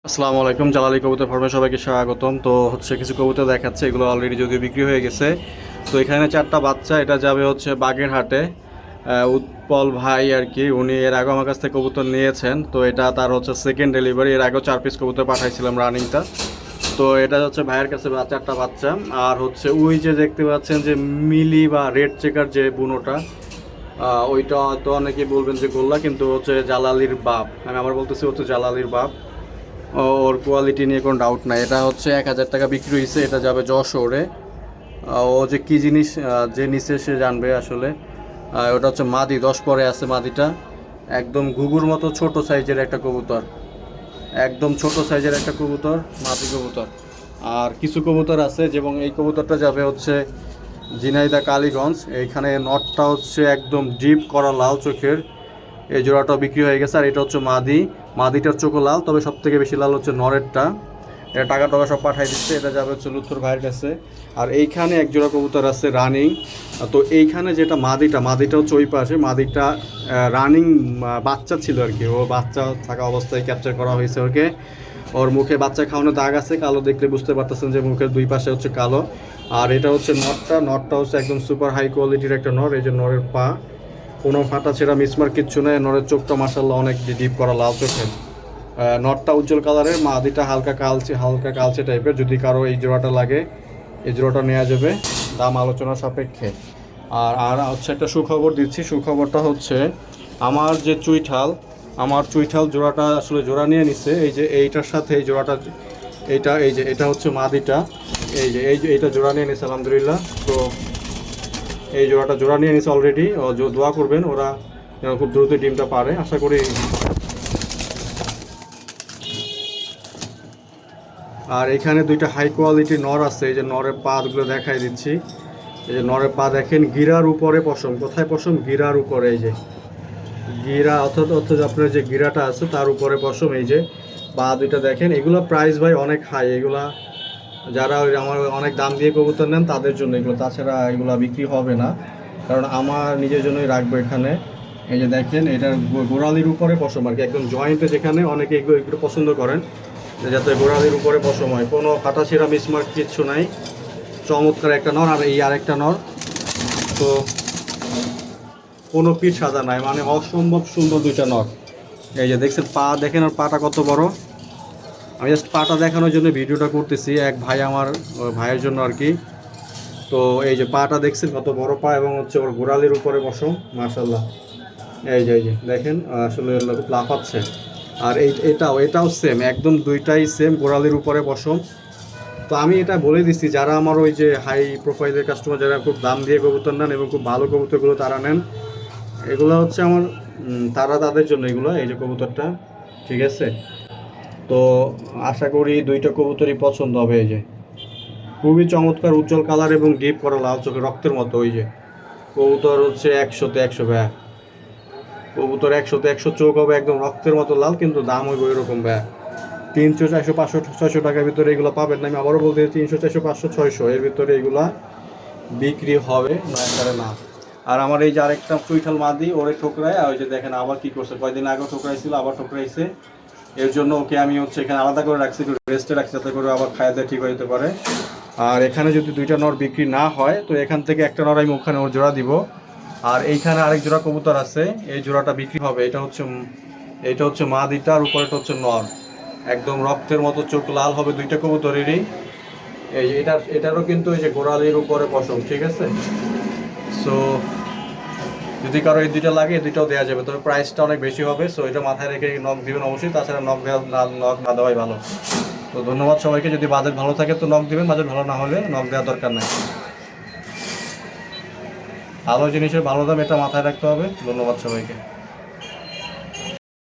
আসসালামু আলাইকুম, জালালি কবুতর ফার্মে সবাইকে স্বাগতম। তো কিছু কবুতর দেখাচ্ছে, এগুলো অলরেডি যদিও বিক্রি হয়ে গেছে। তো এখানে 4টা বাচ্চা, এটা যাবে বাগেরহাটে। উৎপল ভাই আর কি, উনি এর আগে আমার কাছ থেকে কবুতর নিয়েছেন। তো এটা তার সেকেন্ড ডেলিভারি। এর আগেও 4 পিস কবুতর পাঠাইছিলাম রানিংটা। তো এটা ভাইয়ের কাছে 4টা বাচ্চা। আর ওই যে দেখতে পাচ্ছেন যে মিলি বা রেড চেকার যে বুনোটা, ওইটা তো অনেকেই বলবেন যে গোল্লা, কিন্তু জালালির বাপ। আমি আবার বলতেছি জালালির বাপ। ওর কোয়ালিটি নিয়ে কোনো ডাউট নাই। এটা 1,000 টাকা বিক্রি হয়েছে। এটা যাবে যশোরে। ও যে কী জিনিস যে নিচে সে জানবে আসলে। ওটা মাদি, 10 পরে আছে মাদিটা। একদম ঘুঘুর মতো ছোট সাইজের একটা কবুতর, একদম ছোট সাইজের একটা কবুতর, মাদি কবুতর। আর কিছু কবুতর আছে, যেমন এই কবুতরটা যাবে ঝিনাইদহ কালীগঞ্জ। এইখানে নটটা একদম ডিপ করা লাল চোখের। এই জোড়াটাও বিক্রি হয়ে গেছে। আর এটা মাদি, মাদিটার চোখও লাল, তবে সব থেকে বেশি লাল নরেরটা। এটা টাকা সব পাঠাই দিচ্ছে। এটা যাবে লুৎফর ভাইয়ের কাছে। আর এইখানে এক জোড়া কবুতর আছে রানিং। তো এইখানে যেটা মাদিটা ওই পাশে। মাদিটা রানিং বাচ্চা ছিল আর কি। ও বাচ্চা থাকা অবস্থায় ক্যাপচার করা হয়েছে ওকে। ওর মুখে বাচ্চা খাওয়ানো দাগ আছে, কালো দেখলে বুঝতে পারতেছেন যে মুখের দুই পাশে কালো। আর এটা নটটা একদম সুপার হাই কোয়ালিটির একটা নর। এই যে নরের পা, কোনো ফাটা ছেঁড়া মিসমার্ক কিচ্ছু নেই। নরের চোখটা মাশাআল্লাহ অনেক ডিপ করা লাল চোখের। নটটা উজ্জ্বল কালারের, মাদিটা হালকা কালচে টাইপের। যদি কারো এই জোড়াটা লাগে, এই জোড়াটা নেওয়া যাবে, দাম আলোচনা সাপেক্ষে। আর একটা সুখবর দিচ্ছি। সুখবরটা আমার যে চুইঠাল জোড়াটা জোড়া নিয়ে নিচ্ছে। এই যে এইটার সাথে এই জোড়াটা, এটা মাদিটা। এইটা জোড়া নিয়ে নিচ্ছে আলহামদুলিল্লাহ। তো এই জোড়া নিয়ে নিচ্ছে অলরেডি। দোয়া করবেন ওরা খুব দ্রুত ডিমটা পারে, আশা করি। আর এখানে 2টা হাই কোয়ালিটি নর আছে। এই যে নরের পাগুলো দেখাই দিচ্ছি। এই যে নরের পা দেখেন, গিরার উপরে পশম। কোথায় পশম? গিরার উপরে। এই যে গিরা, অর্থাৎ আপনার যে গিরাটা আছে তার উপরে পশম। এই যে পা 2টা দেখেন। এগুলো প্রাইস ভাই অনেক হাই। এগুলা যারা আমার অনেক দাম দিয়ে কবুতর নেন তাদের জন্য এগুলো, তাছাড়া এগুলো বিক্রি হবে না, কারণ আমার নিজের জন্যই রাখবো এখানে। এই যে দেখেন, এটার গোড়ালির উপরে পশম আর কি, একদম জয়েন্টে, যেখানে অনেকে এগুলো পছন্দ করেন যাতে গোড়ালির উপরে পশম হয়। কোনো ফাটা ছিঁড়া মিসমার্ক কিচ্ছু নাই। চমৎকার একটা নর। আর এই আরেকটা নর, তো কোনো পিঠ সাদা নাই, মানে অসম্ভব সুন্দর 2টা নর। এই যে দেখছেন পা দেখেন, আর পাটা কত বড়। আমি জাস্ট পাটা দেখানোর জন্য ভিডিওটা করতেছি, এক ভাই আমার ভাইয়ের জন্য আর কি। তো এই যে পাটা দেখছেন কত বড় পা, এবং ওর গোড়ালির উপরে পশম মাশাআল্লাহ। এই যে দেখেন, আসলে খুব লাফাচ্ছে। আর এটাও সেম, একদম 2টাই সেম, গোড়ালির উপরে পশম। তো আমি এটা বলে দিচ্ছি, যারা আমার ওই যে হাই প্রোফাইলের কাস্টমার, যারা খুব দাম দিয়ে কবুতর নেন এবং খুব ভালো কবুতরগুলো তারা নেন, এগুলো আমার তাদের জন্য এগুলো। এই যে কবুতরটা, ঠিক আছে। তো আশা করি 2টা কবুতরই পছন্দ হবে। এই যে খুবই চমৎকার উজ্জ্বল কালার এবং ডিপ করা লাল চোখে, রক্তের মতো। ওই যে কবুতর 100তে 100 ভাইয়া। কবুতর 100তে 100, চোখ হবে একদম রক্তের মতো লাল, কিন্তু দাম হইব এরকম ভাইয়া। 300, 400, 500, 600 টাকার ভিতরে এগুলো পাবেন না। আমি আবারও বলতে 300, 400, 500, 600 এর ভিতরে এগুলা বিক্রি হবে না। আর আমার এই যে আরেকটা চুইঠাল মাদি, ওরে ঠোকরায়। আর ওই যে দেখেন আবার কি করছে, কয়েকদিন আগেও ঠোকরাইছিল, আবার ঠোকরাইছে। এর জন্য ওকে আমি এখানে আলাদা করে রাখছি, রেস্টে রাখছি, যাতে করে আবার খাওয়া দাওয়া ঠিক হয়ে যেতে পারে। আর এখানে যদি 2টা নর বিক্রি না হয়, তো এখান থেকে একটা নর আমি ওখানে ওর জোড়া দিব। আর এইখানে আরেক জোড়া কবুতর আছে, এই জোড়াটা বিক্রি হবে। এটা মাদিটা, আর উপরেটা নর। একদম রক্তের মতো চোখ, লাল হবে 2টা কবুতরেরই। এটারও কিন্তু এই যে গোড়ালির উপরে পশম, ঠিক আছে। সো যদি কারো এই 2টা লাগে, এই 2টাও দেওয়া যাবে, তবে প্রাইসটা অনেক বেশি হবে। সো এটা মাথায় রেখে নক দিবেন অবশ্যই, তাছাড়া নক না দেওয়াই ভালো। তো ধন্যবাদ সবাইকে। যদি বাজেট ভালো থাকে তো নক দিবেন, বাজেট ভালো না হলে নক দেওয়ার দরকার নাই। ভালো জিনিসের ভালো দাম, এটা মাথায় রাখতে হবে। ধন্যবাদ সবাইকে।